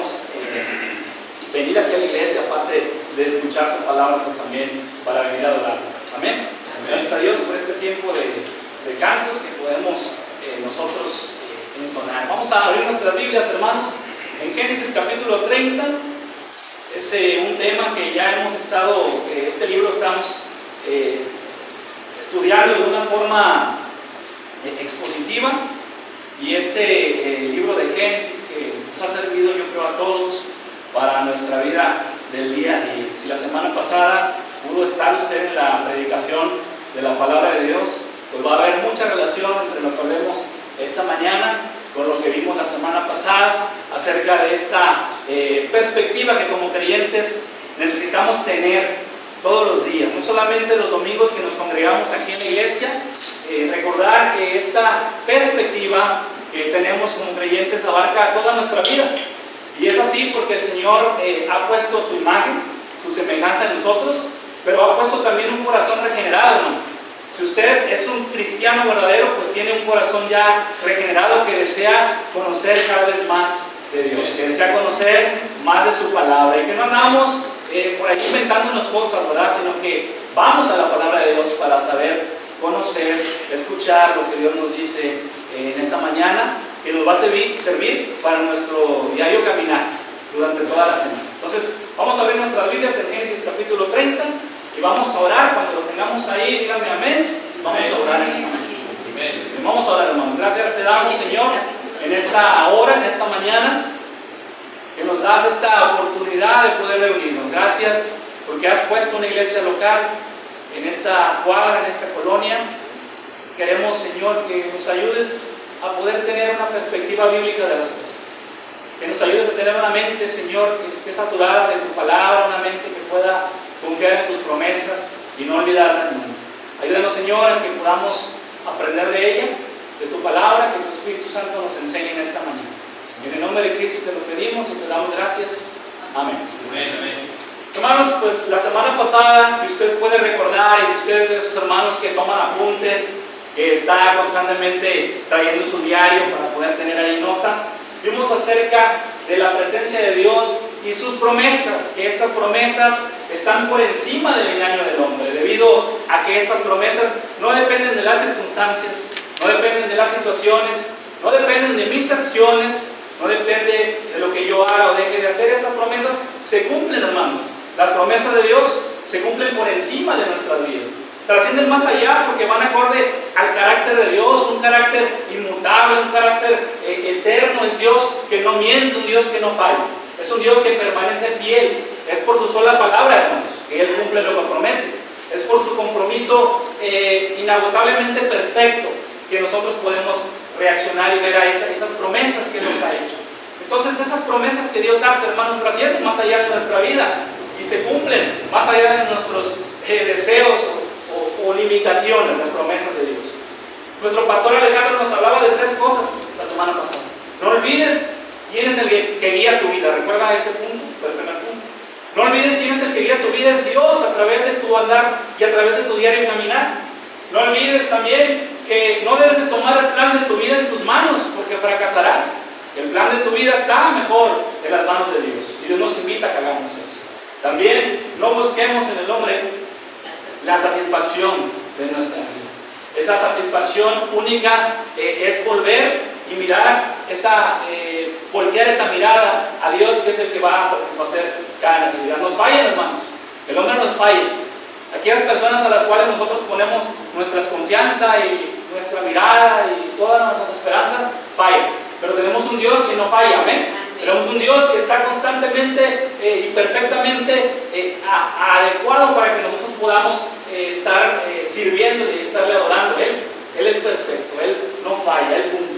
podemos venir aquí a la iglesia, aparte de escuchar su palabra, pues también para venir a adorar. Amén. Gracias a Dios por este tiempo de cantos que podemos nosotros entonar. Vamos a abrir nuestras Biblias, hermanos, en Génesis capítulo 30. Es un tema que ya hemos estado, este libro estamos estudiando de una forma expositiva, y este libro de Génesis que nos ha servido, yo creo, a todos para nuestra vida del día a día. Si la semana pasada pudo estar usted en la predicación de la palabra de Dios, pues va a haber mucha relación entre lo que hablemos esta mañana con lo que vimos la semana pasada acerca de esta perspectiva que como creyentes necesitamos tener todos los días, no solamente los domingos que nos congregamos aquí en la iglesia. Recordar que esta perspectiva que tenemos como creyentes abarca toda nuestra vida, y es así porque el Señor ha puesto su imagen, su semejanza en nosotros, pero ha puesto también un corazón regenerado, hermano. Si usted es un cristiano verdadero, pues tiene un corazón ya regenerado que desea conocer cada vez más de Dios, que desea conocer más de su palabra, y que no andamos por ahí inventándonos cosas, ¿verdad? Sino que vamos a la palabra de Dios para saber, conocer, escuchar lo que Dios nos dice en esta mañana, que nos va a servir para nuestro diario caminar durante toda la semana. Entonces, vamos a abrir nuestras Biblias en Génesis capítulo 30 y vamos a orar. Cuando lo tengamos ahí, díganme amén. Vamos a orar en esta mañana. Vamos a orar, hermano. Gracias te damos, Señor, en esta hora, en esta mañana, que nos das esta oportunidad de poder reunirnos. Gracias porque has puesto una iglesia local en esta cuadra, en esta colonia. Queremos, Señor, que nos ayudes a poder tener una perspectiva bíblica de las cosas, que nos ayudes a tener una mente, Señor, que esté saturada de tu palabra, una mente que pueda confiar en tus promesas y no olvidarla nunca. Ayúdanos, Señor, a que podamos aprender de ella, de tu palabra, que tu Espíritu Santo nos enseñe en esta mañana. En el nombre de Cristo te lo pedimos y te damos gracias. Amén. Amén, amén. Hermanos, pues la semana pasada, si usted puede recordar, y si usted es de esos hermanos que toman apuntes, que está constantemente trayendo su diario para poder tener ahí notas, vimos acerca de la presencia de Dios y sus promesas, que estas promesas están por encima del engaño del hombre, debido a que estas promesas no dependen de las circunstancias, no dependen de las situaciones, no dependen de mis acciones, no depende de lo que yo haga o deje de hacer. Estas promesas se cumplen, hermanos. Las promesas de Dios se cumplen por encima de nuestras vidas. Trascienden más allá porque van acorde al carácter de Dios, un carácter inmutable, un carácter eterno. Es Dios que no miente, un Dios que no falla. Es un Dios que permanece fiel. Es por su sola palabra, hermanos, que Él cumple lo que promete. Es por su compromiso inagotablemente perfecto que nosotros podemos reaccionar y ver a esas promesas que Él nos ha hecho. Entonces esas promesas que Dios hace, hermanos, trascienden más allá de nuestra vida y se cumplen más allá de nuestros deseos o limitaciones, las promesas de Dios. Nuestro pastor Alejandro nos hablaba de 3 cosas la semana pasada. No olvides quién es el que guía tu vida. ¿Recuerda ese punto? El primer punto. No olvides quién es el que guía tu vida, es Dios, a través de tu andar y a través de tu diario caminar. No olvides también que no debes de tomar el plan de tu vida en tus manos, porque fracasarás. El plan de tu vida está mejor en las manos de Dios, y Dios nos invita a que hagamos eso. También no busquemos en el hombre la satisfacción de nuestra vida. Esa satisfacción única es volver y mirar, voltear esa mirada a Dios, que es el que va a satisfacer cada necesidad. Nos fallan, hermanos. El hombre nos falla. Aquellas personas a las cuales nosotros ponemos nuestra confianza y nuestra mirada y todas nuestras esperanzas fallan. Pero tenemos un Dios que no falla, amén. Tenemos un Dios que está constantemente y perfectamente adecuado para que nosotros podamos estar sirviendo y estarle adorando. Él es perfecto, Él no falla, Él cumple.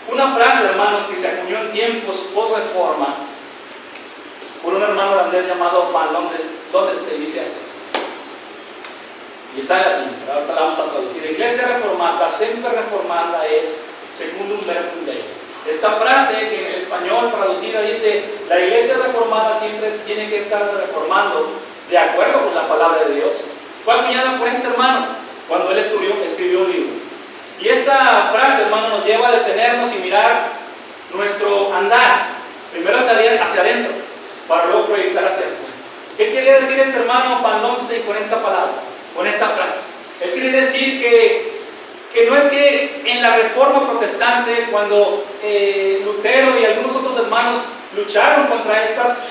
Una frase, hermanos, que se acuñó en tiempos post-reforma por un hermano holandés llamado Van Londen, se dice así. Y está en latín, ahorita la vamos a traducir. Iglesia reformada, siempre reformada es secundum verbum Dei. Esta frase, que en el español traducida dice: la iglesia reformada siempre tiene que estarse reformando de acuerdo con la palabra de Dios, fue acuñada por este hermano cuando él escribió un libro. Y esta frase, hermano, nos lleva a detenernos y mirar nuestro andar Primero hacia adentro, para luego proyectar hacia afuera. ¿Qué quiere decir este hermano Van Loenstein con esta palabra, con esta frase? Él quiere decir que no es que en la Reforma Protestante, cuando Lutero y algunos otros hermanos lucharon contra estas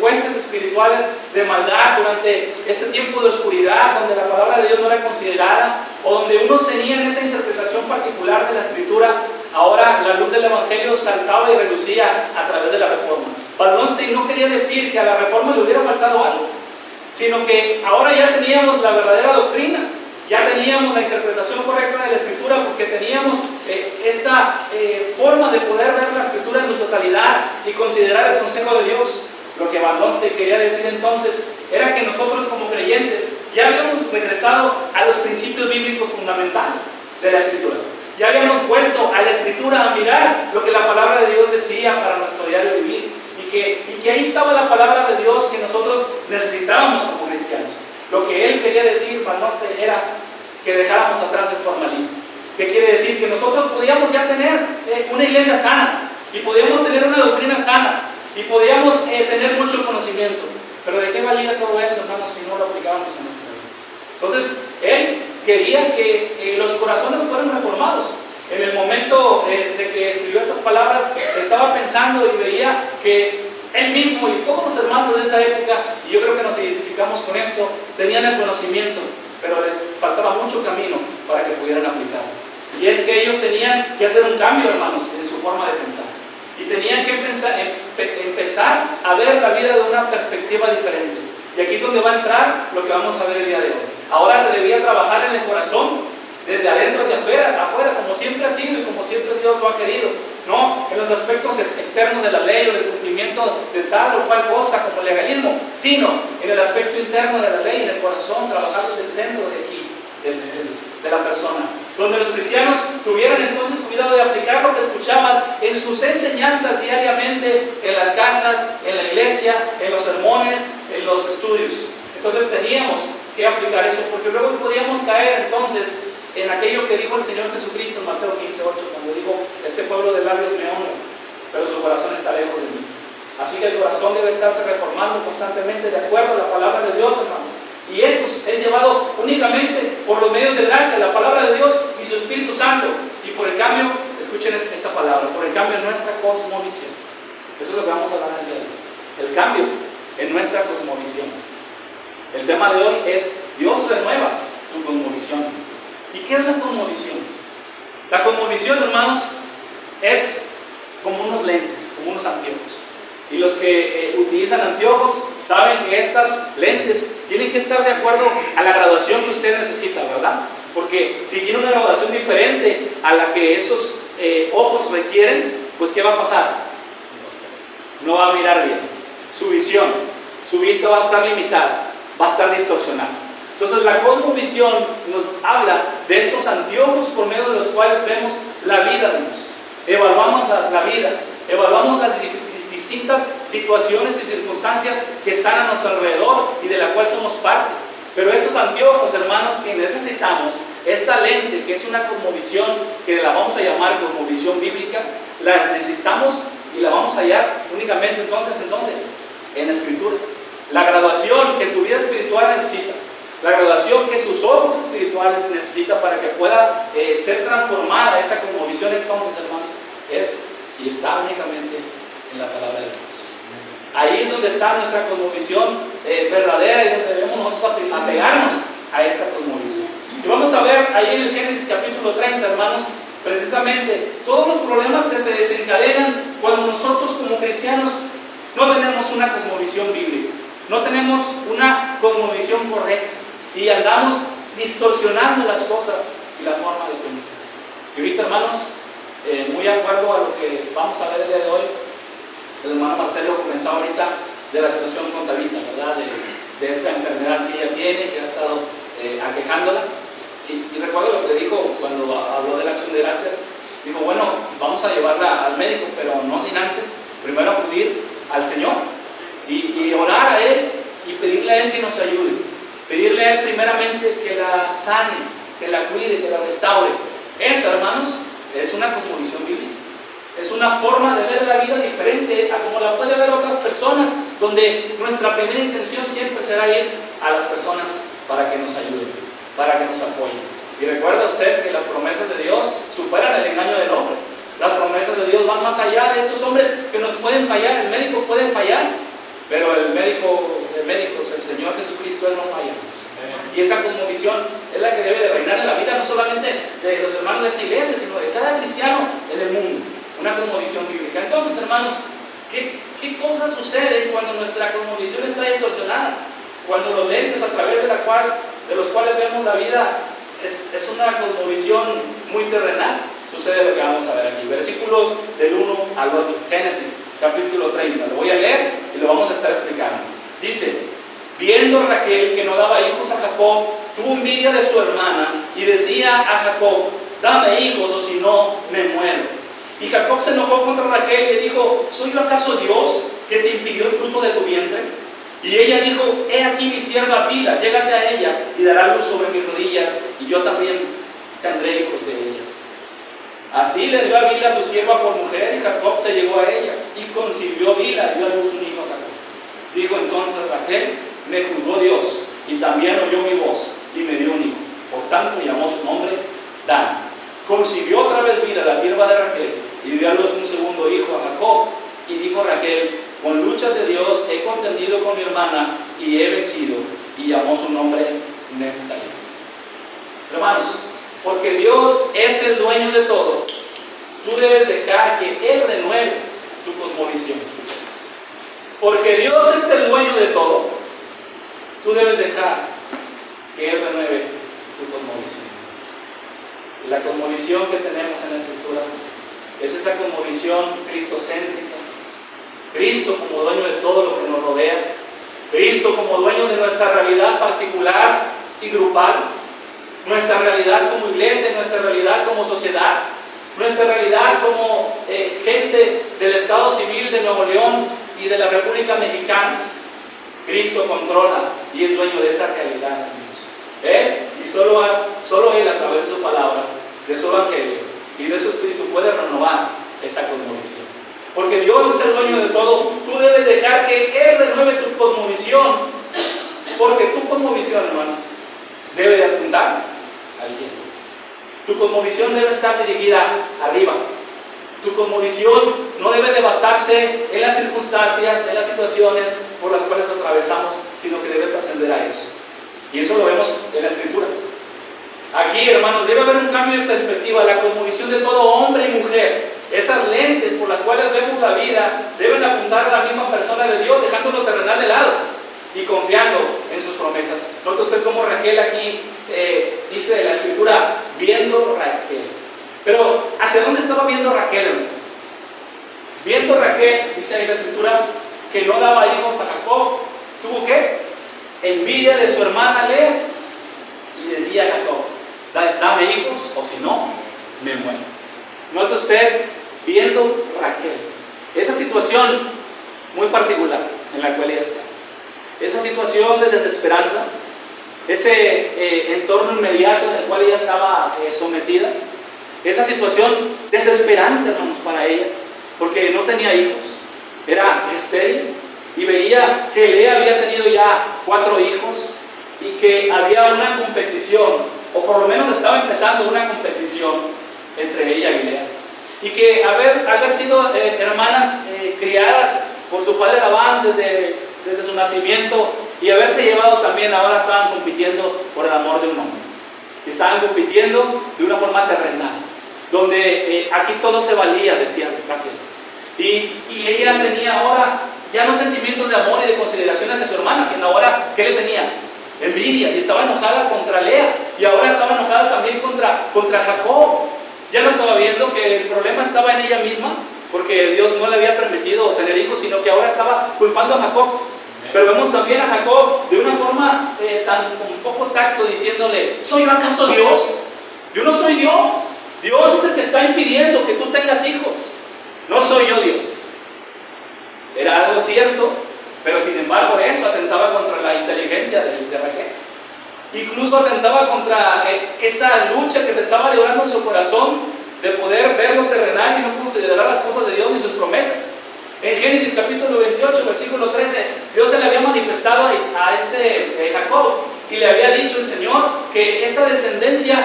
huestes espirituales de maldad durante este tiempo de oscuridad, donde la palabra de Dios no era considerada, o donde unos tenían esa interpretación particular de la Escritura, ahora la luz del Evangelio saltaba y relucía a través de la Reforma. Van Loenstein no quería decir que a la Reforma le hubiera faltado algo, sino que ahora ya teníamos la verdadera doctrina, ya teníamos la interpretación correcta de la Escritura, porque teníamos esta forma de poder ver la Escritura en su totalidad y considerar el consejo de Dios. Lo que Van Loenstein quería decir entonces era que nosotros como creyentes ya habíamos regresado a los principios bíblicos fundamentales de la Escritura. Ya habíamos vuelto a la Escritura a mirar lo que la palabra de Dios decía para nuestro diario vivir, y que ahí estaba la palabra de Dios que nosotros necesitábamos como cristianos. Lo que él quería decir, Van Loenstein, era que dejáramos atrás el formalismo. ¿Qué quiere decir? Que nosotros podíamos ya tener una iglesia sana, y podíamos tener una doctrina sana, y podíamos tener mucho conocimiento, pero ¿de qué valía todo eso, hermanos, si no lo aplicábamos en nuestra vida? Entonces, él quería que los corazones fueran reformados. En el momento de que escribió estas palabras, estaba pensando y veía que él mismo y todos los hermanos de esa época, y yo creo que nos identificamos con esto, tenían el conocimiento, pero les faltaba mucho camino para que pudieran aplicarlo. Y es que ellos tenían que hacer un cambio, hermanos, en su forma de pensar. Y tenían que empezar a ver la vida de una perspectiva diferente. Y aquí es donde va a entrar lo que vamos a ver el día de hoy. Ahora se debía trabajar en el corazón, desde adentro hacia afuera, como siempre ha sido y como siempre Dios lo ha querido. No en los aspectos externos de la ley o del cumplimiento de tal o cual cosa como el legalismo, sino en el aspecto interno de la ley, en el corazón, trabajar desde el centro de aquí, de la persona. Donde los cristianos tuvieran entonces cuidado de aplicar lo que escuchaban en sus enseñanzas diariamente, en las casas, en la iglesia, en los sermones, en los estudios. Entonces teníamos que aplicar eso, porque luego podíamos caer entonces en aquello que dijo el Señor Jesucristo en Mateo 15:8, cuando dijo: este pueblo de labios me honra, pero su corazón está lejos de mí. Así que el corazón debe estarse reformando constantemente de acuerdo a la palabra de Dios, hermanos. Y esto es llevado únicamente por los medios de gracia, la palabra de Dios y su Espíritu Santo. Y por el cambio, escuchen esta palabra, por el cambio en nuestra cosmovisión. Eso es lo que vamos a hablar el día de hoy. El cambio en nuestra cosmovisión. El tema de hoy es: Dios renueva tu cosmovisión. ¿Y qué es la cosmovisión? La cosmovisión, hermanos, es como unos lentes, como unos anteojos. Y los que utilizan anteojos saben que estas lentes tienen que estar de acuerdo a la graduación que usted necesita, ¿verdad? Porque si tiene una graduación diferente a la que esos ojos requieren, pues ¿qué va a pasar? No va a mirar bien. Su visión, su vista va a estar limitada, va a estar distorsionada. Entonces la cosmovisión nos habla de estos anteojos por medio de los cuales vemos la vida de Dios. Evaluamos la vida, evaluamos las distintas situaciones y circunstancias que están a nuestro alrededor y de la cual somos parte. Pero estos anteojos, hermanos, que necesitamos, esta lente que es una cosmovisión, que la vamos a llamar cosmovisión bíblica, la necesitamos y la vamos a hallar únicamente entonces ¿en dónde? En la Escritura. La graduación que su vida espiritual necesita, la graduación que sus ojos espirituales necesitan para que pueda ser transformada esa cosmovisión, entonces, hermanos, es y está únicamente en la palabra de Dios. Ahí es donde está nuestra cosmovisión verdadera y donde debemos nosotros apegarnos a esta cosmovisión. Y vamos a ver ahí en el Génesis capítulo 30, hermanos, precisamente todos los problemas que se desencadenan cuando nosotros como cristianos no tenemos una cosmovisión bíblica, no tenemos una cosmovisión correcta y andamos distorsionando las cosas y la forma de pensar. Y ahorita, hermanos, muy de acuerdo a lo que vamos a ver el día de hoy, el hermano Marcelo comentaba ahorita de la situación con Tabita, ¿verdad? De esta enfermedad que ella tiene, que ha estado aquejándola. Y recuerdo lo que dijo cuando habló de la acción de gracias. Dijo: bueno, vamos a llevarla al médico, pero no sin antes primero acudir al Señor y orar a Él y pedirle a Él que nos ayude. Pedirle a Él primeramente que la sane, que la cuide, que la restaure. Esa, hermanos, es una cosmovisión bíblica. Es una forma de ver la vida diferente a o puede haber otras personas donde nuestra primera intención siempre será ir a las personas para que nos ayuden, para que nos apoyen. Y recuerda usted que las promesas de Dios superan el engaño del hombre. Las promesas de Dios van más allá de estos hombres que nos pueden fallar. El médico puede fallar, pero el médico de médicos, el Señor Jesucristo, Él no falla. Y esa cosmovisión es la que debe de reinar en la vida, no solamente de los hermanos de esta iglesia, sino de cada cristiano en el mundo. Una cosmovisión bíblica. Entonces, hermanos, ¿qué cosa sucede cuando nuestra cosmovisión está distorsionada? Cuando los lentes a través de los cuales vemos la vida es una cosmovisión muy terrenal. Sucede lo que vamos a ver aquí. Versículos del 1 al 8. Génesis, capítulo 30. Lo voy a leer y lo vamos a estar explicando. Dice: viendo Raquel que no daba hijos a Jacob, tuvo envidia de su hermana y decía a Jacob: dame hijos o si no me muero. Y Jacob se enojó contra Raquel y le dijo: ¿soy yo acaso Dios que te impidió el fruto de tu vientre? Y ella dijo: he aquí mi sierva Bila, llégate a ella y dará luz sobre mis rodillas, y yo también tendré hijos de ella. Así le dio a Bila su sierva por mujer, y Jacob se llegó a ella, y concibió Bila, y dio a luz un hijo a Jacob. Dijo entonces Raquel: me juzgó Dios, y también oyó mi voz, y me dio un hijo. Por tanto llamó su nombre Dan. Concibió otra vez Bila, la sierva de Raquel, y dio a luz un segundo hijo a Jacob. Y dijo Raquel: con luchas de Dios he contendido con mi hermana y he vencido. Y llamó su nombre Neftalí. Hermanos, porque Dios es el dueño de todo, tú debes dejar que Él renueve tu cosmovisión. Porque Dios es el dueño de todo, tú debes dejar que Él renueve tu cosmovisión. Y la cosmovisión que tenemos en la Escritura es esa cosmovisión cristocéntrica. Cristo como dueño de todo lo que nos rodea, Cristo como dueño de nuestra realidad particular y grupal, nuestra realidad como iglesia, nuestra realidad como sociedad, nuestra realidad como gente del Estado Civil de Nuevo León y de la República Mexicana. Cristo controla y es dueño de esa realidad. Él y solo Él, a través de su palabra, de su evangelio y de su espíritu, puede renovar esa cosmovisión. Porque Dios es el dueño de todo, tú debes dejar que Él renueve tu cosmovisión. Porque tu cosmovisión, hermanos, debe de apuntar al cielo. Tu cosmovisión debe estar dirigida arriba. Tu cosmovisión no debe de basarse en las circunstancias, en las situaciones por las cuales atravesamos, sino que debe trascender a eso. Y eso lo vemos en la Escritura. Aquí, hermanos, debe haber un cambio de perspectiva. La cosmovisión de todo hombre y mujer, esas lentes por las cuales vemos la vida, deben apuntar a la misma persona de Dios, dejando lo terrenal de lado y confiando en sus promesas. Nota usted cómo Raquel aquí dice de la Escritura: viendo Raquel. Pero ¿hacia dónde estaba viendo Raquel, hermanos? Viendo Raquel, dice ahí la Escritura, que no daba hijos a Jacob. ¿Tuvo qué? Envidia de su hermana Lea. Y decía a Jacob: dame hijos o si no, me muero. Nota usted, viendo Raquel, esa situación muy particular en la cual ella está, esa situación de desesperanza, ese entorno inmediato en el cual ella estaba sometida, esa situación desesperante, hermanos, para ella, porque no tenía hijos, era estéril, y veía que Lea había tenido ya 4 hijos y que había una competición, o por lo menos estaba empezando una competición entre ella y Lea, y que haber sido hermanas criadas por su padre Labán desde su nacimiento, y haberse llevado también, ahora estaban compitiendo por el amor de un hombre. Estaban compitiendo de una forma terrenal, donde aquí todo se valía, decía Raquel. Y ella tenía ahora ya no sentimientos de amor y de consideración hacia su hermana, sino ahora, ¿qué le tenía? Envidia, y estaba enojada contra Lea, y ahora estaba enojada también contra Jacob. Ya no estaba viendo que el problema estaba en ella misma, porque Dios no le había permitido tener hijos, sino que ahora estaba culpando a Jacob. Pero vemos también a Jacob de una forma con poco tacto, diciéndole: ¿soy yo acaso Dios? Yo no soy Dios. Dios es el que está impidiendo que tú tengas hijos. No soy yo Dios. Era algo cierto, pero sin embargo eso atentaba contra la inteligencia de Raquel. Incluso atentaba contra esa lucha que se estaba librando en su corazón de poder ver lo terrenal y no considerar las cosas de Dios ni sus promesas. En Génesis Génesis capítulo 28, versículo 13, Dios se le había manifestado a Jacob y le había dicho el Señor que esa descendencia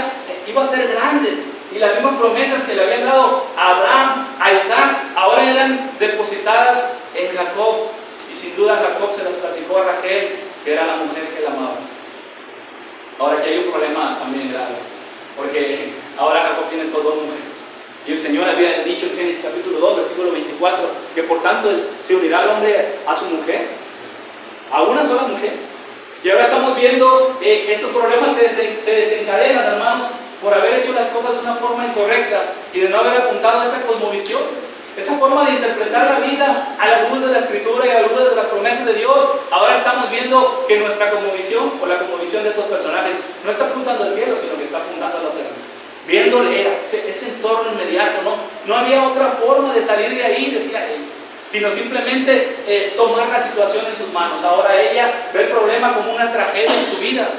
iba a ser grande. Y las mismas promesas que le habían dado a Abraham, a Isaac, ahora eran depositadas en Jacob. Y sin duda Jacob se las platicó a Raquel, que era la mujer que él amaba. Ahora aquí hay un problema también grave, porque ahora Jacob tiene dos mujeres. Y el Señor había dicho en Génesis capítulo 2, versículo 24, que por tanto se unirá el hombre a su mujer, a una sola mujer. Y ahora estamos viendo estos problemas que se desencadenan, hermanos, por haber hecho las cosas de una forma incorrecta y de no haber apuntado a esa cosmovisión, esa forma de interpretar la vida a la luz de la Escritura y a la luz de las promesas de Dios. Ahora estamos viendo que nuestra cosmovisión, o la cosmovisión de estos personajes, no está apuntando al cielo, sino que está apuntando a la tierra. Viéndole ese entorno inmediato, no había otra forma de salir de ahí, decía él, sino simplemente tomar la situación en sus manos. Ahora ella ve el problema como una tragedia en su vida,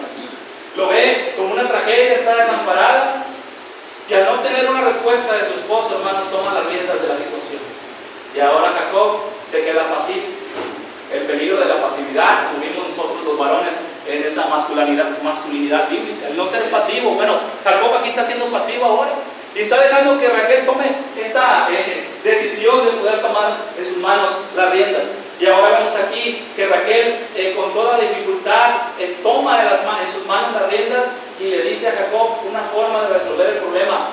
lo ve como una tragedia, está desamparada, y al no obtener una respuesta de su esposo, hermanos, toma las riendas de la situación. Y ahora Jacob se queda pasivo. El peligro de la pasividad, como vimos nosotros los varones en esa masculinidad bíblica, el no ser pasivo. Bueno, Jacob aquí está siendo pasivo ahora y está dejando que Raquel tome esta decisión de poder tomar en sus manos las riendas. Y ahora vemos aquí que Raquel con toda dificultad toma en sus manos las riendas y le dice a Jacob una forma de resolver el problema: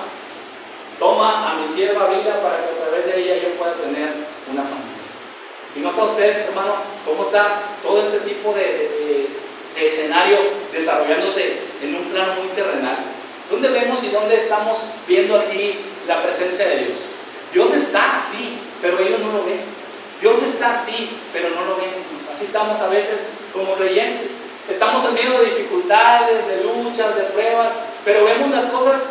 toma a mi sierva Bila para que a través de ella yo pueda tener una familia. ¿Y nota usted, hermano, cómo está todo este tipo de escenario desarrollándose en un plano muy terrenal? ¿Dónde vemos y dónde estamos viendo aquí la presencia de Dios? Dios está así, pero ellos no lo ven. Dios está así, pero no lo ven. Así estamos a veces como creyentes. Estamos en medio de dificultades, de luchas, de pruebas, pero vemos las cosas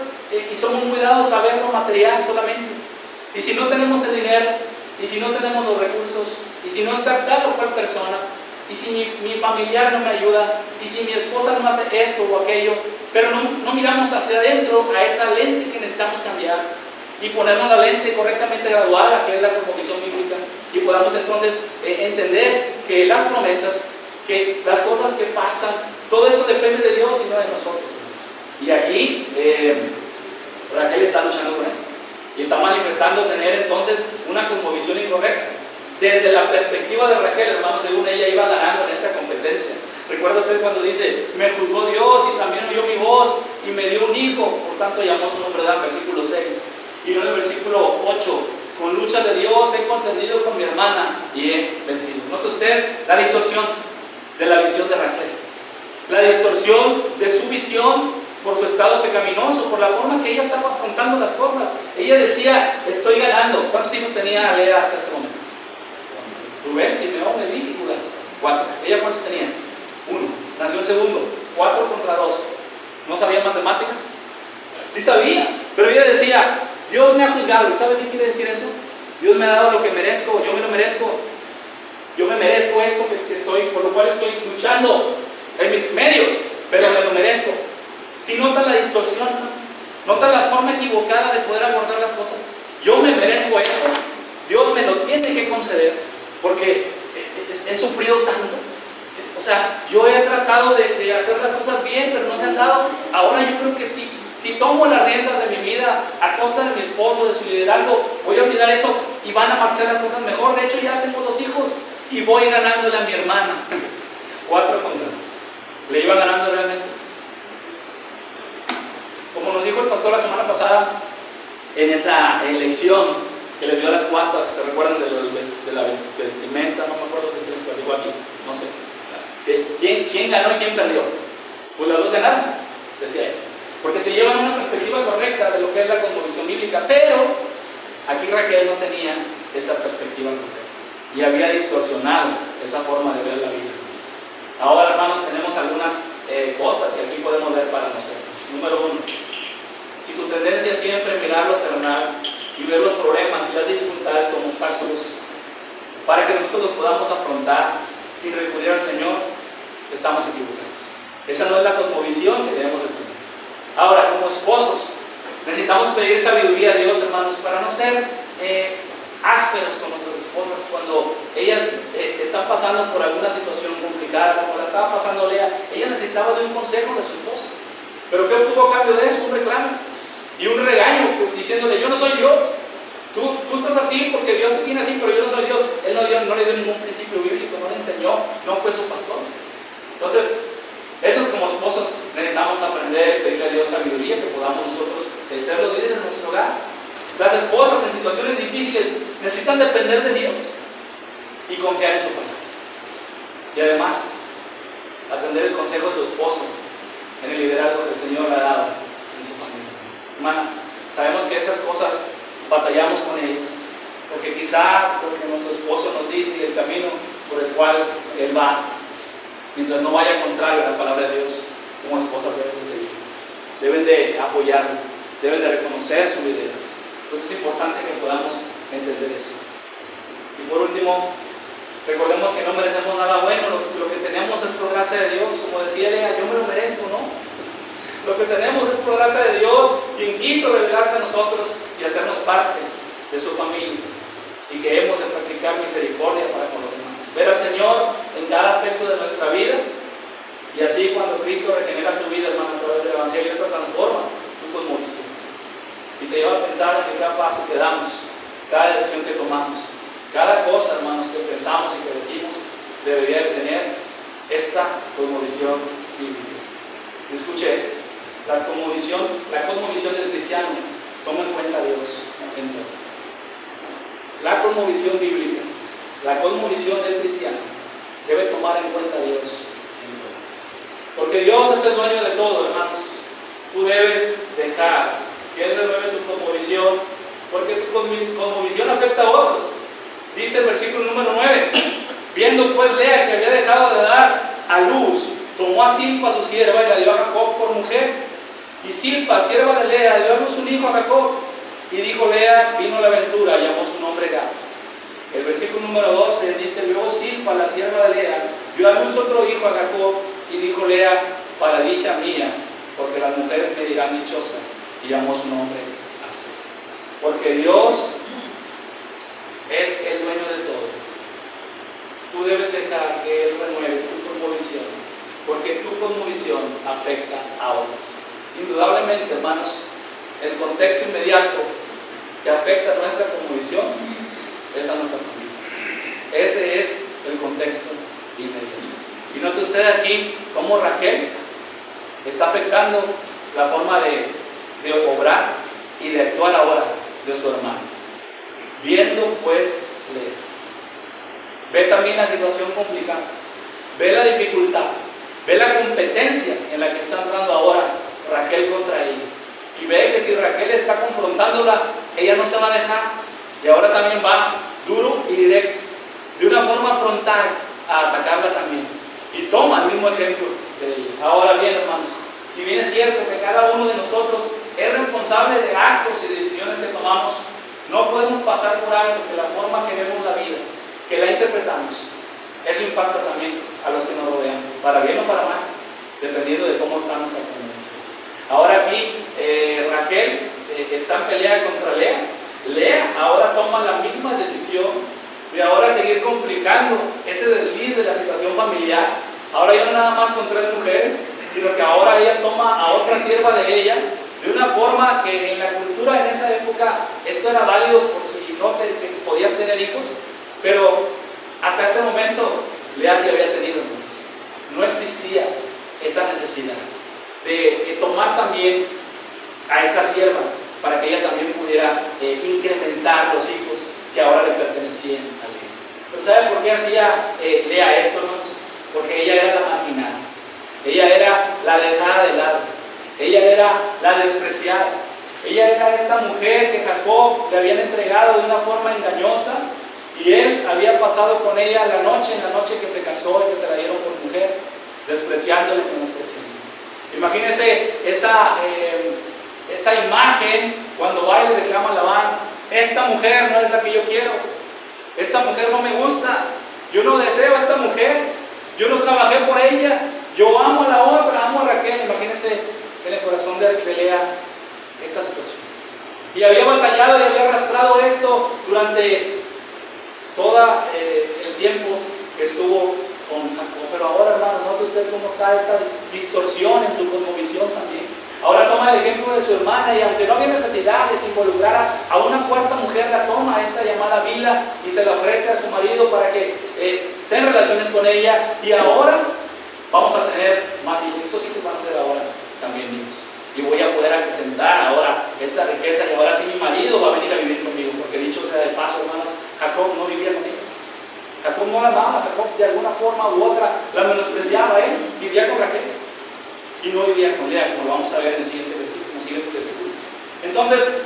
y somos muy dados a ver lo material solamente. Y si no tenemos el dinero, y si no tenemos los recursos, y si no está tal o cual persona, y si mi familiar no me ayuda, y si mi esposa no hace esto o aquello, pero no miramos hacia adentro a esa lente que necesitamos cambiar y ponernos la lente correctamente graduada, que es la cosmovisión bíblica, y podamos entonces entender que las promesas, que las cosas que pasan, todo eso depende de Dios y no de nosotros. Y aquí Raquel está luchando con eso y está manifestando tener entonces una cosmovisión incorrecta. Desde la perspectiva de Raquel, hermanos, según ella iba ganando en esta competencia. ¿Recuerda usted cuando dice, me juzgó Dios y también oyó mi voz y me dio un hijo? Por tanto llamó su nombre, ¿verdad? Versículo 6. Y no en el versículo 8, con lucha de Dios he contendido con mi hermana y he vencido. ¿Nota usted la distorsión de la visión de Raquel? La distorsión de su visión por su estado pecaminoso, por la forma que ella estaba afrontando las cosas. Ella decía, estoy ganando. ¿Cuántos hijos tenía Lea hasta este momento? Rubén, Simeón, Leví y Judá. 4. ¿Ella cuántos tenía? 1. Nació el segundo. 4 contra 2. ¿No sabía matemáticas? Sí sabía, pero ella decía, Dios me ha juzgado. ¿Y sabe qué quiere decir eso? Dios me ha dado lo que merezco, yo me lo merezco. Yo me merezco esto que estoy, por lo cual estoy luchando en mis medios, pero me lo merezco. Si notan la distorsión, notan la forma equivocada de poder abordar las cosas. Yo me merezco esto, Dios me lo tiene que conceder, porque he sufrido tanto. O sea, yo he tratado de hacer las cosas bien, pero no se han dado. Ahora yo creo que si tomo las riendas de mi vida a costa de mi esposo, de su liderazgo, voy a olvidar eso y van a marchar las cosas mejor. De hecho, ya tengo 2 hijos y voy ganándole a mi hermana. 4 contra 2. ¿Le iba ganando realmente? Como nos dijo el pastor la semana pasada, en esa elección que les dio las cuantas, ¿se recuerdan de la vestimenta? No me acuerdo si se les platicó aquí, no sé. ¿Quién ganó y quién perdió? Pues las dos ganaron, decía él. Porque se llevan una perspectiva correcta de lo que es la cosmovisión bíblica, pero aquí Raquel no tenía esa perspectiva correcta y había distorsionado esa forma de ver la vida. Ahora, hermanos, tenemos algunas cosas que aquí podemos ver para nosotros. Número 1, si tu tendencia es siempre mirar lo terrenal y ver los problemas y las dificultades como obstáculos para que nosotros los podamos afrontar sin recurrir al Señor, estamos equivocados. Esa no es la cosmovisión que debemos de tener. Ahora, como esposos, necesitamos pedir sabiduría a Dios, hermanos, para no ser ásperos con nuestras esposas cuando ellas están pasando por alguna situación complicada, como la estaba pasando Lea. Ella necesitaba de un consejo de su esposa. Pero ¿qué obtuvo a cambio de eso? Un reclamo y un regaño, diciéndole: yo no soy Dios. Tú estás así porque Dios te tiene así, pero yo no soy Dios. Él no le dio ningún principio bíblico, no le enseñó, no fue su pastor. Entonces, esos como esposos necesitamos aprender, pedirle a Dios sabiduría, que podamos nosotros ser los líderes de nuestro hogar. Las esposas en situaciones difíciles necesitan depender de Dios y confiar en su palabra. Y además, atender el consejo de su esposo en el liderazgo que el Señor le ha dado en su familia. Hermana, sabemos que esas cosas batallamos con ellas, porque quizá lo que nuestro esposo nos dice y el camino por el cual él va, mientras no vaya contrario a la palabra de Dios, como esposas deben de seguir, deben de apoyarlo, deben de reconocer su liderazgo. Entonces es importante que podamos entender eso. Y por último, recordemos que no merecemos nada bueno, lo que tenemos es por gracia de Dios. Como decía Lea, yo me lo merezco, ¿no? Lo que tenemos es por gracia de Dios, quien quiso revelarse a nosotros y hacernos parte de su familia, y que hemos de practicar misericordia para con los demás. Ver al Señor en cada aspecto de nuestra vida, y así cuando Cristo regenera tu vida, hermano, a través del Evangelio, esta transforma tu cosmovisión y te lleva a pensar en que cada paso que damos, cada decisión que tomamos, cada cosa, hermanos, que pensamos y que decimos, debería de tener esta cosmovisión bíblica. Y escuche esto: la cosmovisión del cristiano toma en cuenta a Dios en todo. La cosmovisión bíblica, la cosmovisión del cristiano debe tomar en cuenta a Dios en todo. Porque Dios es el dueño de todo, hermanos. Tú debes dejar que Él renueve tu cosmovisión, porque tu cosmovisión afecta a otros. Dice el versículo número 9: viendo pues Lea que había dejado de dar a luz, tomó a Silpa su sierva y la dio a Jacob por mujer. Y Silpa, sierva de Lea, dio a luz un hijo a Jacob. Y dijo Lea: vino la aventura, llamó su nombre Gad. El versículo número 12 dice: luego Silpa, la sierva de Lea, dio a luz otro hijo a Jacob. Y dijo Lea: para dicha mía, porque las mujeres me dirán dichosa. Y llamó su nombre así. Porque Dios es el dueño de todo. Tú debes dejar que Él renueve tu cosmovisión, porque tu cosmovisión afecta a otros. Indudablemente, hermanos, el contexto inmediato que afecta a nuestra cosmovisión es a nuestra familia. Ese es el contexto inmediato. Y note usted aquí cómo Raquel está afectando la forma de obrar y de actuar ahora de su hermano. Viendo pues Lea, ve también la situación complicada, ve la dificultad, ve la competencia en la que está entrando ahora Raquel contra ella, y ve que si Raquel está confrontándola, ella no se va a dejar, y ahora también va duro y directo, de una forma frontal, a atacarla también, y toma el mismo ejemplo de ella. Ahora bien, hermanos, si bien es cierto que cada uno de nosotros es responsable de actos y decisiones que tomamos, no podemos pasar por alto que la forma que vemos la vida, que la interpretamos, eso impacta también a los que nos rodean, para bien o para mal, dependiendo de cómo está nuestra convivencia. Ahora aquí Raquel está en pelea contra Lea. Lea ahora toma la misma decisión de ahora seguir complicando ese desliz de la situación familiar. Ahora ya no nada más con 3 mujeres, sino que ahora ella toma a otra sierva de ella, de una forma que en la cultura en esa época esto era válido por si no que podías tener hijos, pero hasta este momento Lea sí había tenido. No existía esa necesidad de tomar también a esta sierva para que ella también pudiera incrementar los hijos que ahora le pertenecían a Lea. Pero ¿sabe por qué hacía Lea esto, hermanos? Porque ella era la marginada, ella era la dejada de lado, ella era la despreciada, ella era esta mujer que Jacob le habían entregado de una forma engañosa, y él había pasado con ella en la noche que se casó y que se la dieron por mujer, despreciándola y menospreciando. Imagínense esa imagen cuando va y le reclama a Labán: esta mujer no es la que yo quiero, esta mujer no me gusta, yo no deseo a esta mujer, yo no trabajé por ella, yo amo a la otra, amo a Raquel. Imagínense en el corazón de Lea esta situación. Y había batallado y había arrastrado esto durante todo el tiempo que estuvo con Jacob. Pero ahora, hermano, note usted cómo está esta distorsión en su cosmovisión también. Ahora toma el ejemplo de su hermana, y aunque no había necesidad de que involucrara a una cuarta mujer, la toma esta llamada Bilha y se la ofrece a su marido para que tenga relaciones con ella. Y ahora vamos a tener más hijos. Estos hijos van a ser ahora también niños. Y voy a poder acrecentar ahora esta riqueza, y ahora sí mi marido va a venir a vivir conmigo. Porque dicho sea de paso, hermanos, Jacob no vivía con ella. Jacob no la amaba. Jacob de alguna forma u otra la menospreciaba. Él vivía con Raquel y no vivía con Lea, como lo vamos a ver en el siguiente versículo. Entonces,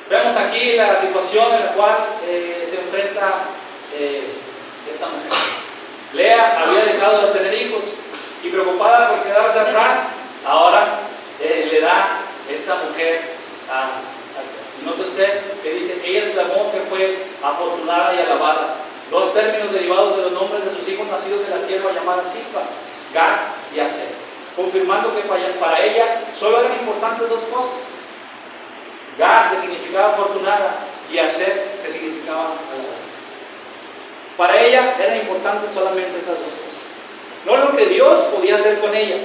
vemos aquí la situación en la cual se enfrenta esta mujer. Lea había dejado de tener hijos y, preocupada por quedarse atrás, ahora le da esta mujer a note usted que dice: ella exclamó que fue afortunada y alabada. Dos términos derivados de los nombres de sus hijos nacidos de la sierva llamada Silpa, Gad y Aser, confirmando que para ella solo eran importantes dos cosas: Gad, que significaba afortunada, y Aser, que significaba alabada. Para ella eran importantes solamente esas dos cosas. No lo que Dios podía hacer con ella,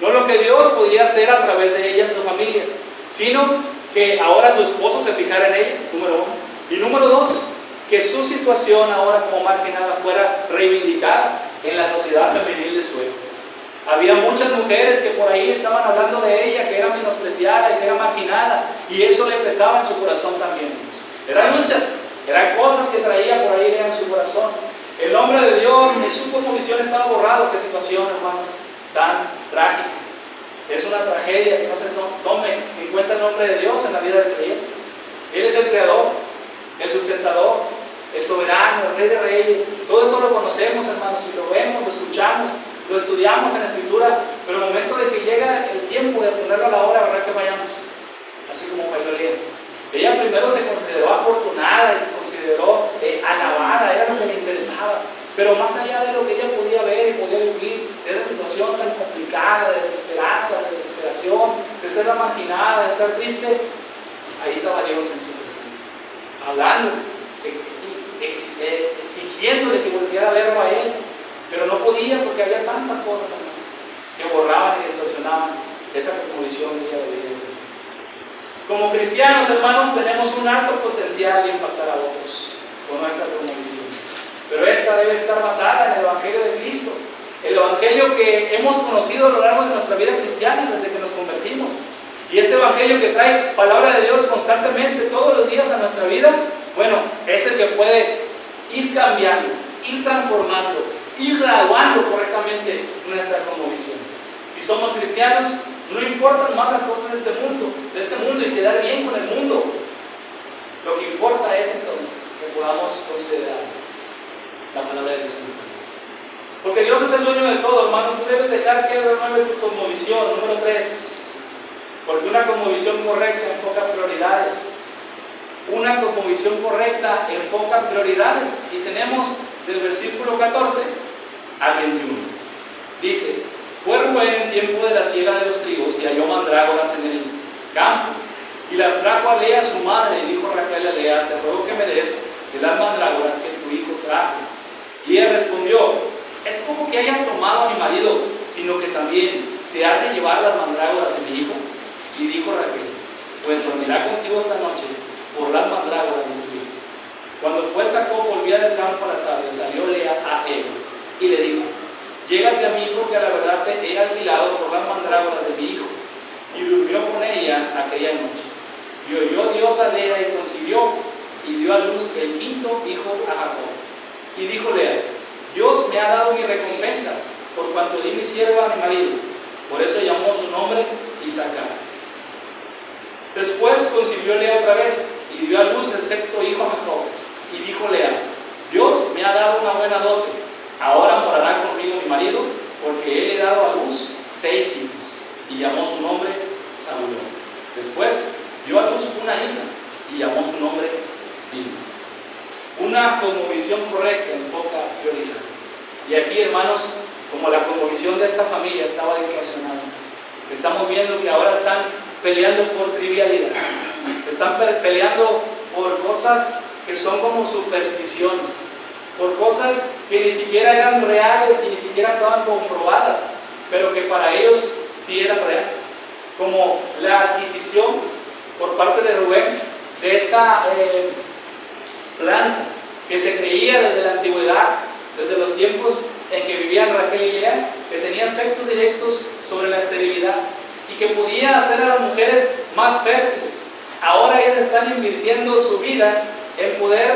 no lo que Dios podía hacer a través de ella en su familia, sino que ahora su esposo se fijara en ella, número uno. Y número dos, que su situación ahora como marginada fuera reivindicada en la sociedad femenil de su época. Había muchas mujeres que por ahí estaban hablando de ella, que era menospreciada y que era marginada, y eso le pesaba en su corazón también. Eran luchas, eran cosas que traía por ahí en su corazón. El nombre de Dios en su cosmovisión estaba borrado. Qué situación, hermanos, tan trágica. Es una tragedia que no se tome en cuenta el nombre de Dios en la vida del creyente. Él es el creador, el sustentador, el soberano, el rey de reyes. Todo esto lo conocemos, hermanos, y lo vemos, lo escuchamos, lo estudiamos en la Escritura, pero el momento de que llega el tiempo de ponerlo a la obra, ¿verdad que fallamos? Así como falló Lea. Ella primero se consideró afortunada y se consideró alabada, era lo que le interesaba. Pero más allá de lo que ella podía ver y podía vivir, de esa situación tan complicada, de desesperanza, de desesperación, de ser la marginada, de estar triste, ahí estaba Dios en su presencia, hablando, exigiéndole que volviera a verlo a él, pero no podía porque había tantas cosas que borraban y distorsionaban esa cosmovisión de ella de vida. Como cristianos, hermanos, tenemos un alto potencial de impactar a otros con nuestra cosmovisión. Pero esta debe estar basada en el Evangelio de Cristo, el Evangelio que hemos conocido a lo largo de nuestra vida cristiana desde que nos convertimos. Y este Evangelio que trae palabra de Dios constantemente, todos los días a nuestra vida, bueno, es el que puede ir cambiando, ir transformando, ir graduando correctamente nuestra cosmovisión. Si somos cristianos, no importan más las cosas de este mundo y quedar bien con el mundo. Lo que importa es entonces que podamos considerar la palabra de Dios. Porque Dios es el dueño de todo, hermano. Tú debes dejar que Él renueve tu cosmovisión. Número 3. Porque una cosmovisión correcta enfoca prioridades. Una cosmovisión correcta enfoca prioridades. Y tenemos del versículo 14 al 21. Dice: fue Rubén en tiempo de la siega de los trigos y halló mandrágoras en el campo. Y las trajo a Lea su madre, y dijo Raquel a Lea: te ruego que me des de las mandrágoras que tu hijo trajo. Y ella respondió: es poco que hayas tomado a mi marido, sino que también te hace llevar las mandrágoras de mi hijo. Y dijo Raquel: pues dormirá contigo esta noche por las mandrágoras de tu hijo. Cuando pues Jacob volvía del campo a la tarde, salió Lea a él y le dijo: llégate a mí, porque a la verdad te he alquilado por las mandrágoras de mi hijo. Y durmió con ella aquella noche. Y oyó Dios a Lea y concibió, y dio a luz el quinto hijo a Jacob. Y dijo Lea: Dios me ha dado mi recompensa, por cuanto di mi sierva a mi marido. Por eso llamó su nombre Isaacar. Después concibió Lea otra vez, y dio a luz el sexto hijo a Jacob. Y dijo Lea: Dios me ha dado una buena dote. Ahora morará conmigo mi marido, porque él le ha dado a luz 6 hijos. Y llamó su nombre Saúl. Después dio a luz una hija, y llamó su nombre Bilha. Una cosmovisión correcta enfoca prioridades. Y aquí, hermanos, como la cosmovisión de esta familia estaba distorsionada, estamos viendo que ahora están peleando por trivialidades, están peleando por cosas que son como supersticiones, por cosas que ni siquiera eran reales y ni siquiera estaban comprobadas, pero que para ellos sí eran reales, como la adquisición por parte de Rubén de esta planta que se creía desde la antigüedad, desde los tiempos en que vivían Raquel y Lea, que tenía efectos directos sobre la esterilidad y que podía hacer a las mujeres más fértiles. Ahora ellas están invirtiendo su vida en poder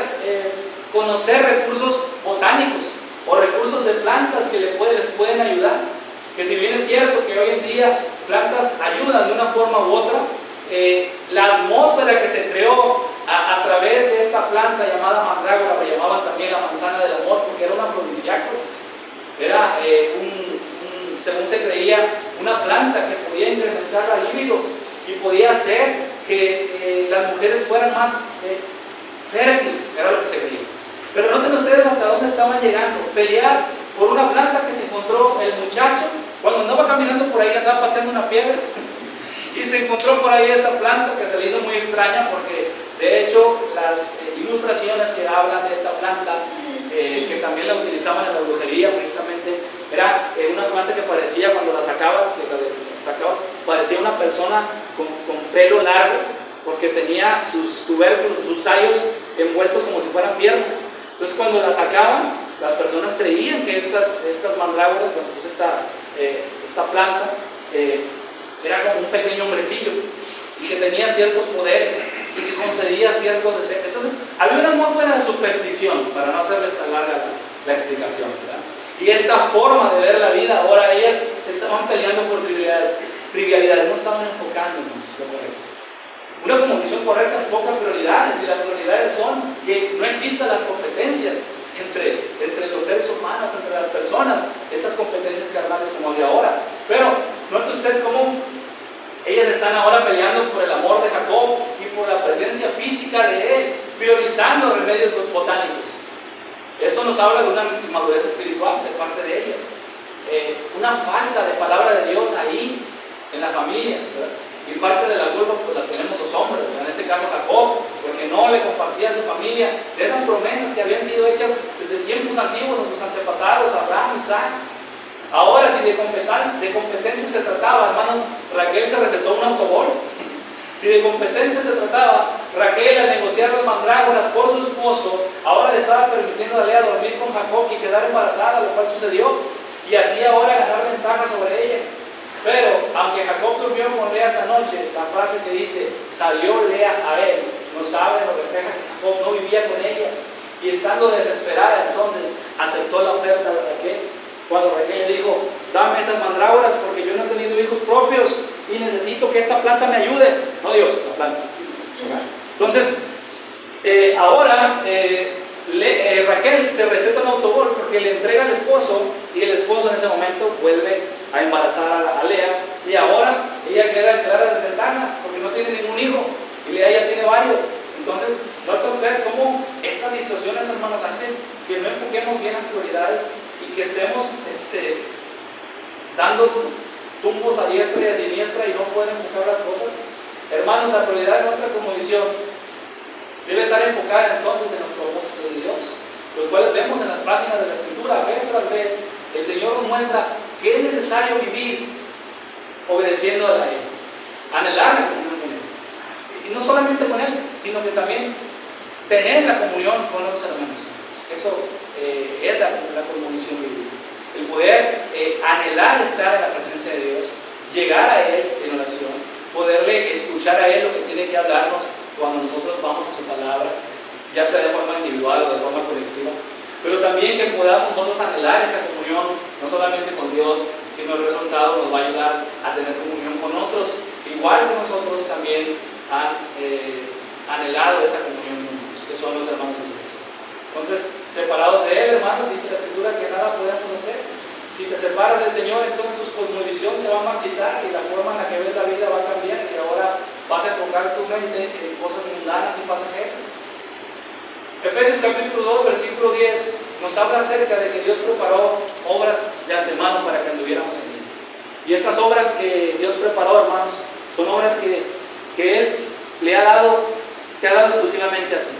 conocer recursos botánicos o recursos de plantas que les pueden ayudar. Que si bien es cierto que hoy en día plantas ayudan de una forma u otra, la atmósfera que se creó a través de esta planta llamada mandrágora, la llamaban también la manzana del amor, porque era un afrodisíaco, era según se creía, una planta que podía incrementar la libido y podía hacer que las mujeres fueran más fértiles, era lo que se creía. Pero noten ustedes hasta dónde estaban llegando, pelear por una planta que se encontró el muchacho, cuando andaba caminando por ahí, andaba pateando una piedra, y se encontró por ahí esa planta que se le hizo muy extraña, porque de hecho las ilustraciones que hablan de esta planta, que también la utilizaban en la brujería precisamente, era una planta que parecía, cuando la sacabas, parecía una persona con pelo largo, porque tenía sus tubérculos, sus tallos envueltos como si fueran piernas. Entonces cuando la sacaban, las personas creían que estas mandrágoras, bueno, pues esta planta era como un pequeño hombrecillo y que tenía ciertos poderes y que concedía ciertos deseos. Entonces había una atmósfera de superstición, para no hacerles tan larga la explicación, ¿verdad? Y esta forma de ver la vida, ahora ellas estaban peleando por trivialidades, no estaban enfocando en lo correcto. Una cosmovisión correcta enfoca prioridades, y las prioridades son que no existan las competencias entre los seres humanos, entre las personas, esas competencias carnales como había ahora. Pero note usted cómo ellas están ahora peleando por el amor de Jacob y por la presencia física de él, priorizando remedios botánicos. Eso nos habla de una inmadurez espiritual de parte de ellas, una falta de palabra de Dios ahí en la familia, ¿verdad? Y parte de la culpa pues la tenemos los hombres, ¿verdad? En este caso Jacob, porque no le compartía a su familia de esas promesas que habían sido hechas desde tiempos antiguos a sus antepasados, Abraham, Isaac. Ahora, si de competencia se trataba, hermanos, Raquel se recetó un autogol. Si de competencia se trataba, Raquel al negociar las mandrágoras por su esposo, ahora le estaba permitiendo a Lea dormir con Jacob y quedar embarazada, lo cual sucedió, y así ahora ganar ventaja sobre ella. Pero, aunque Jacob durmió con Lea esa noche, la frase que dice, salió Lea a él, no sabe o refleja que Jacob no vivía con ella, y estando desesperada, entonces aceptó la oferta de Raquel. Cuando Raquel le dijo, dame esas mandrágoras porque yo no he tenido hijos propios y necesito que esta planta me ayude. No Dios, la planta. Entonces, ahora Raquel se receta un autogol porque le entrega al esposo, y el esposo en ese momento vuelve a embarazar a Lea, y ahora ella queda en clara desventaja porque no tiene ningún hijo y Lea ya tiene varios. Entonces, nota usted cómo estas distorsiones, hermanos, hacen que no enfoquemos bien las prioridades y que estemos dando tumbos a diestra y a siniestra y no poder enfocar las cosas. Hermanos, la prioridad de nuestra cosmovisión debe estar enfocada entonces en los propósitos de Dios, los cuales vemos en las páginas de la Escritura. Vez tras vez el Señor nos muestra que es necesario vivir obedeciendo a Él, anhelar la comunión con Él, y no solamente con Él, sino que también tener la comunión con los hermanos. Eso es la comunión bíblica, el poder anhelar estar en la presencia de Dios, llegar a Él en oración, poderle escuchar a Él lo que tiene que hablarnos cuando nosotros vamos a su palabra, ya sea de forma individual o de forma colectiva, pero también que podamos nosotros anhelar esa comunión, no solamente con Dios, sino el resultado nos va a ayudar a tener comunión con otros, igual que nosotros también han anhelado esa comunión con Dios, que son los hermanos de Cristo. Entonces, separados de Él, hermanos, dice la Escritura que nada podemos hacer. Si te separas del Señor, entonces tu cosmovisión se va a marchitar y la forma en la que ves la vida va a cambiar, y ahora vas a enfocar tu mente en cosas mundanas y pasajeras. Efesios capítulo 2, versículo 10 nos habla acerca de que Dios preparó obras de antemano para que anduviéramos en ellas. Y estas obras que Dios preparó, hermanos, Son obras que Él le ha dado, te ha dado exclusivamente a ti.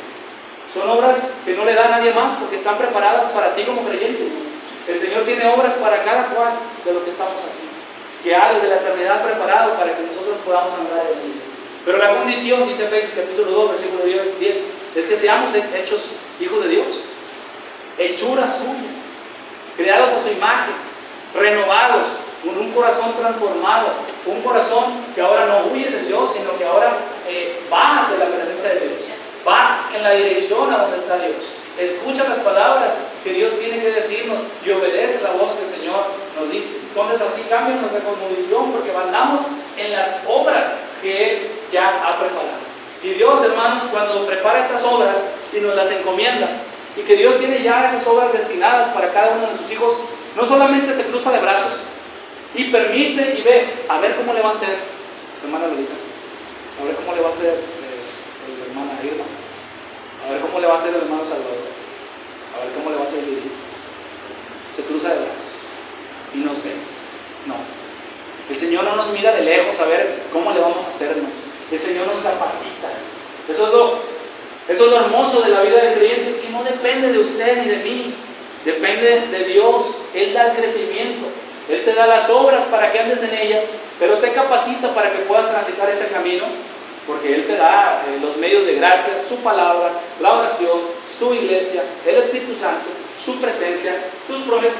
Son obras que no le da a nadie más porque están preparadas para ti como creyente. El Señor tiene obras para cada cual de los que estamos aquí, que ha desde la eternidad preparado para que nosotros podamos andar en ellas. Pero la condición, dice Efesios capítulo 2, versículo 10, es que seamos hechos hijos de Dios, hechura suya, creados a su imagen, renovados, con un corazón transformado, un corazón que ahora no huye de Dios, sino que ahora va hacia la presencia de Dios, va en la dirección a donde está Dios, escucha las palabras que Dios tiene que decirnos y obedece la voz que el Señor nos dice. Entonces así cambia nuestra cosmovisión, porque andamos en las obras que Él ya ha preparado. Y Dios, hermanos, cuando prepara estas obras y nos las encomienda, y que Dios tiene ya esas obras destinadas para cada uno de sus hijos, no solamente se cruza de brazos y permite y ve, a ver cómo le va a hacer hermana Lolita, a ver cómo le va a hacer la hermana Irma, a ver cómo le va a hacer el hermano Salvador, a ver cómo le va a hacer Lili. Se cruza de brazos y nos ve. No, el Señor no nos mira de lejos a ver cómo le vamos a hacernos. El Señor nos capacita. Eso es lo hermoso de la vida del creyente, que no depende de usted ni de mí, depende de Dios. Él da el crecimiento, Él te da las obras para que andes en ellas, pero te capacita para que puedas transitar ese camino, porque Él te da los medios de gracia, su palabra, la oración, su iglesia, el Espíritu Santo, su presencia, sus promesas,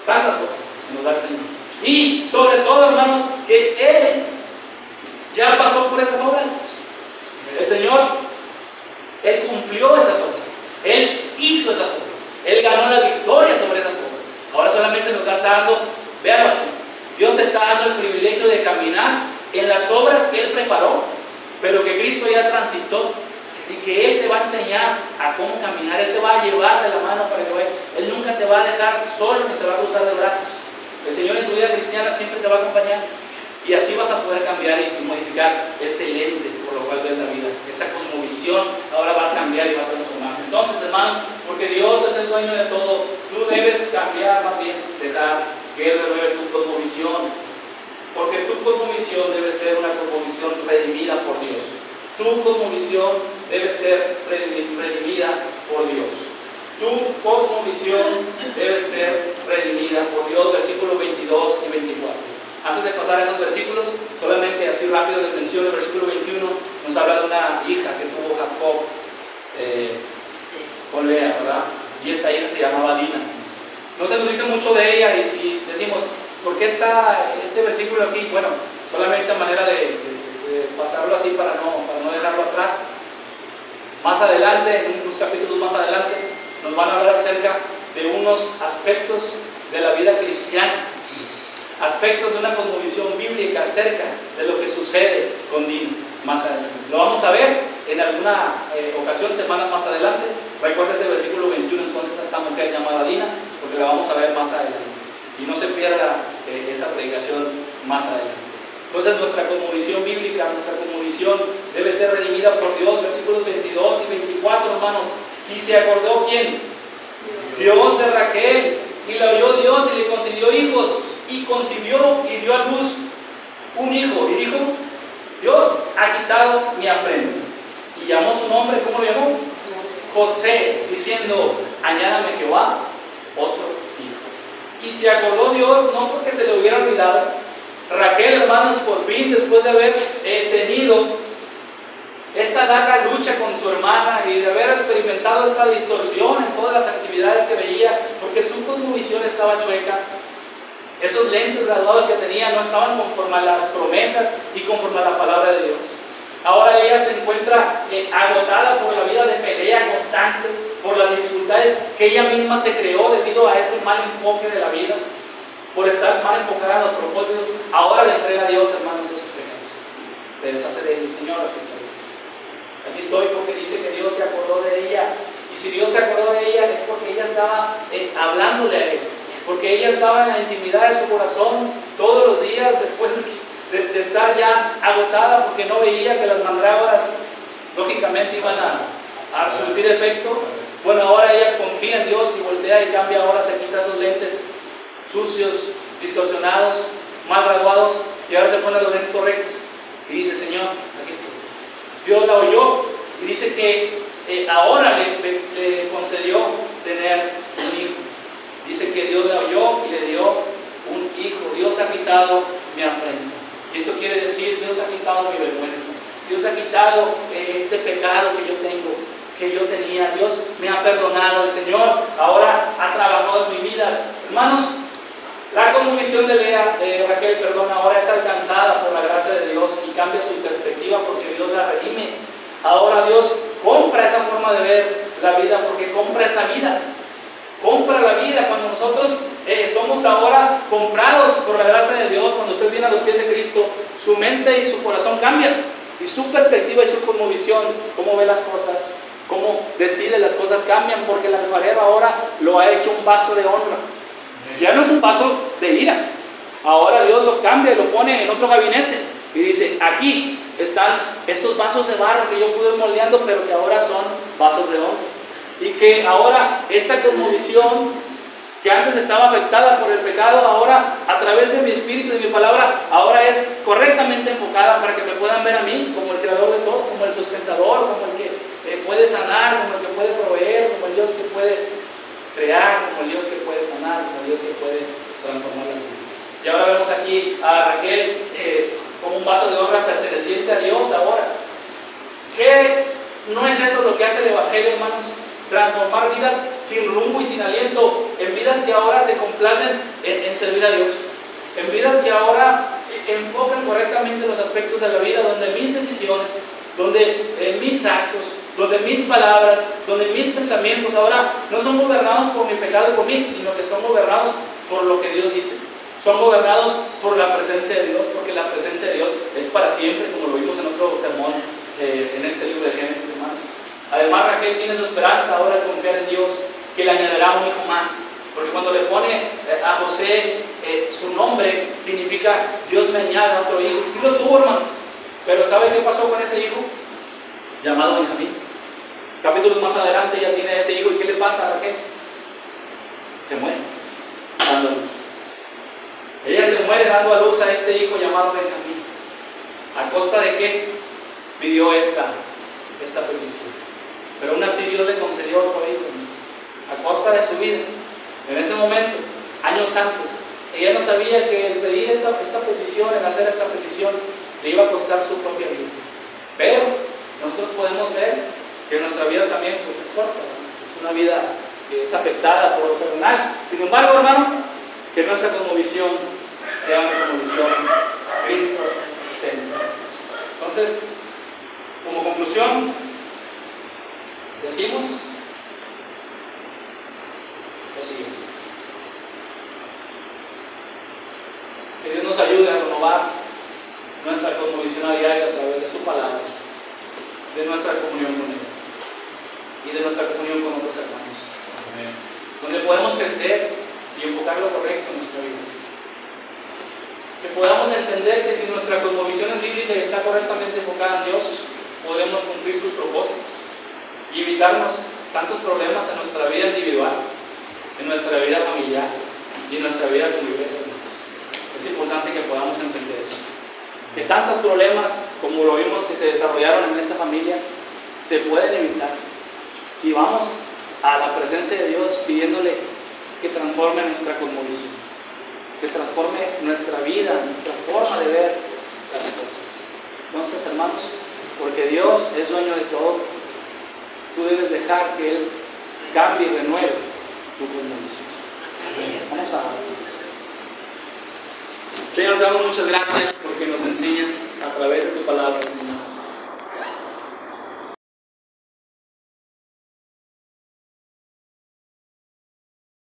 tantas cosas que nos da el Señor. Y sobre todo, hermanos, que Él ya pasó por esas obras. El Señor, Él cumplió esas obras, Él hizo esas obras, Él ganó la victoria sobre esas obras. Ahora solamente nos está dando, véanlo así, Dios te está dando el privilegio de caminar en las obras que Él preparó, pero que Cristo ya transitó, y que Él te va a enseñar a cómo caminar. Él te va a llevar de la mano para que vayas. Él nunca te va a dejar solo ni se va a cruzar de brazos. El Señor en tu vida cristiana siempre te va a acompañar, y así vas a poder cambiar y modificar ese lente por lo cual ves la vida. Esa cosmovisión ahora va a cambiar y va a transformarse. Entonces, hermanos, porque Dios es el dueño de todo, tú debes cambiar, más bien dejar que Él renueve tu cosmovisión, porque tu cosmovisión debe ser una cosmovisión redimida por Dios. Tu cosmovisión debe ser redimida por Dios. Tu cosmovisión debe ser redimida por Dios. Versículos 22 y 24. Antes de pasar a esos versículos, solamente así rápido les menciono el versículo 21. Nos habla de una hija que tuvo Jacob con Lea, ¿verdad? Y esta hija se llamaba Dina. No se nos dice mucho de ella y decimos, ¿por qué está este versículo aquí? Bueno, solamente a manera de pasarlo así para no dejarlo atrás. Más adelante, en unos capítulos más adelante, nos van a hablar acerca de unos aspectos de la vida cristiana, aspectos de una cosmovisión bíblica acerca de lo que sucede con Dina más adelante. Lo vamos a ver en alguna ocasión, semanas más adelante. Recuerda ese versículo 21 entonces a esta mujer llamada Dina, porque la vamos a ver más adelante. Y no se pierda esa predicación más adelante. Entonces nuestra cosmovisión bíblica, nuestra cosmovisión debe ser redimida por Dios. Versículos 22 y 24, hermanos. ¿Y se acordó quién? Dios de Raquel, y la oyó Dios y le concedió hijos, y concibió y dio a luz un hijo, y dijo, Dios ha quitado mi afrenta. Y llamó su nombre, ¿cómo lo llamó? José, diciendo, añádame Jehová otro hijo. Y se acordó Dios, no porque se le hubiera olvidado. Raquel, hermanos, por fin, después de haber tenido esta larga lucha con su hermana y de haber experimentado esta distorsión en todas las actividades que veía, porque su cosmovisión estaba chueca, esos lentes graduados que tenía no estaban conforme a las promesas y conforme a la palabra de Dios. Ahora ella se encuentra agotada por la vida de pelea constante, por las dificultades que ella misma se creó debido a ese mal enfoque de la vida, por estar mal enfocada en los propósitos. Ahora le entrega a Dios, hermanos, esos pecados. Se deshace de ellos. Señor, aquí estoy. Aquí estoy porque dice que Dios se acordó de ella. Y si Dios se acordó de ella es porque ella estaba hablándole a Él, porque ella estaba en la intimidad de su corazón todos los días después de estar ya agotada, porque no veía que las mandrágoras lógicamente iban a surtir efecto. Bueno, ahora ella confía en Dios y voltea y cambia. Ahora se quita esos lentes sucios, distorsionados, mal graduados, y ahora se ponen los lentes correctos. Y dice, Señor, aquí estoy. Dios la oyó y dice que ahora le concedió tener un hijo. Dice que Dios la oyó y le dio un hijo. Dios ha quitado mi afrenta. Y eso quiere decir, Dios ha quitado mi vergüenza. Dios ha quitado este pecado que yo tengo, que yo tenía. Dios me ha perdonado. El Señor ahora ha trabajado en mi vida. Hermanos, la conmovisión de Raquel, ahora es alcanzada por la gracia de Dios y cambia su perspectiva porque Dios la redime. Ahora Dios compra esa forma de ver la vida porque compra esa vida. Compra la vida. Cuando nosotros somos ahora comprados por la gracia de Dios, cuando usted viene a los pies de Cristo, su mente y su corazón cambian. Y su perspectiva y su conmovisión, cómo ve las cosas, cómo decide las cosas, cambian porque el alfarero ahora lo ha hecho un vaso de honra. Ya no es un vaso de ira. Ahora Dios lo cambia y lo pone en otro gabinete y dice, aquí están estos vasos de barro que yo pude ir moldeando, pero que ahora son vasos de honra. Y que ahora esta cosmovisión que antes estaba afectada por el pecado, ahora a través de mi espíritu y de mi palabra, ahora es correctamente enfocada para que me puedan ver a mí como el creador de todo, como el sustentador, como el que puede sanar, como el que puede proveer, como el Dios que puede crear, como el Dios que puede sanar, como el Dios que puede transformar las vidas. Y ahora vemos aquí a Raquel como un vaso de honra perteneciente a Dios ahora. ¿Qué no es eso lo que hace el Evangelio, hermanos? Transformar vidas sin rumbo y sin aliento, en vidas que ahora se complacen en servir a Dios, en vidas que ahora enfocan correctamente los aspectos de la vida, donde mis decisiones, donde mis actos, donde mis palabras, donde mis pensamientos ahora no son gobernados por mi pecado y por mí, sino que son gobernados por lo que Dios dice. Son gobernados por la presencia de Dios, porque la presencia de Dios es para siempre, como lo vimos en otro sermón en este libro de Génesis, hermanos. Además, Raquel tiene su esperanza ahora de confiar en Dios, que le añadirá un hijo más. Porque cuando le pone a José su nombre, significa Dios me añade otro hijo. Sí lo tuvo, hermanos. Pero ¿sabe qué pasó con ese hijo? Llamado Benjamín. Capítulos más adelante ya tiene ese hijo. ¿Y qué le pasa a Raquel? Se muere dando a luz. Ella se muere dando a luz a este hijo llamado Benjamín. ¿A costa de qué? Pidió esta petición. Pero aún así Dios le concedió otro hijo, a costa de su vida. En ese momento, años antes, ella no sabía que el pedir esta petición, el hacer esta petición, le iba a costar su propia vida. Pero nosotros podemos ver que nuestra vida también pues, es corta, es una vida que es afectada por lo terrenal. Sin embargo, hermano, que nuestra cosmovisión sea una cosmovisión Cristo-céntrica. Entonces, como conclusión, decimos lo siguiente: que Dios nos ayude a renovar nuestra cosmovisión a diario a través de su palabra, de nuestra comunión con Él y de nuestra comunión con otros hermanos. Amén. Donde podemos crecer y enfocar lo correcto en nuestra vida. Que podamos entender que si nuestra cosmovisión es bíblica y está correctamente enfocada en Dios, podremos cumplir sus propósitos y evitarnos tantos problemas en nuestra vida individual, en nuestra vida familiar y en nuestra vida como iglesia. Es importante que podamos entender eso. Que tantos problemas como lo vimos que se desarrollaron en esta familia se pueden evitar si vamos a la presencia de Dios pidiéndole que transforme nuestra cosmovisión, que transforme nuestra vida, nuestra forma de ver las cosas. Entonces, hermanos, porque Dios es dueño de todo, tú debes dejar que Él cambie y renueve tu cosmovisión. Vamos a orar. Señor, te damos muchas gracias porque nos enseñas a través de tu palabra, Señor.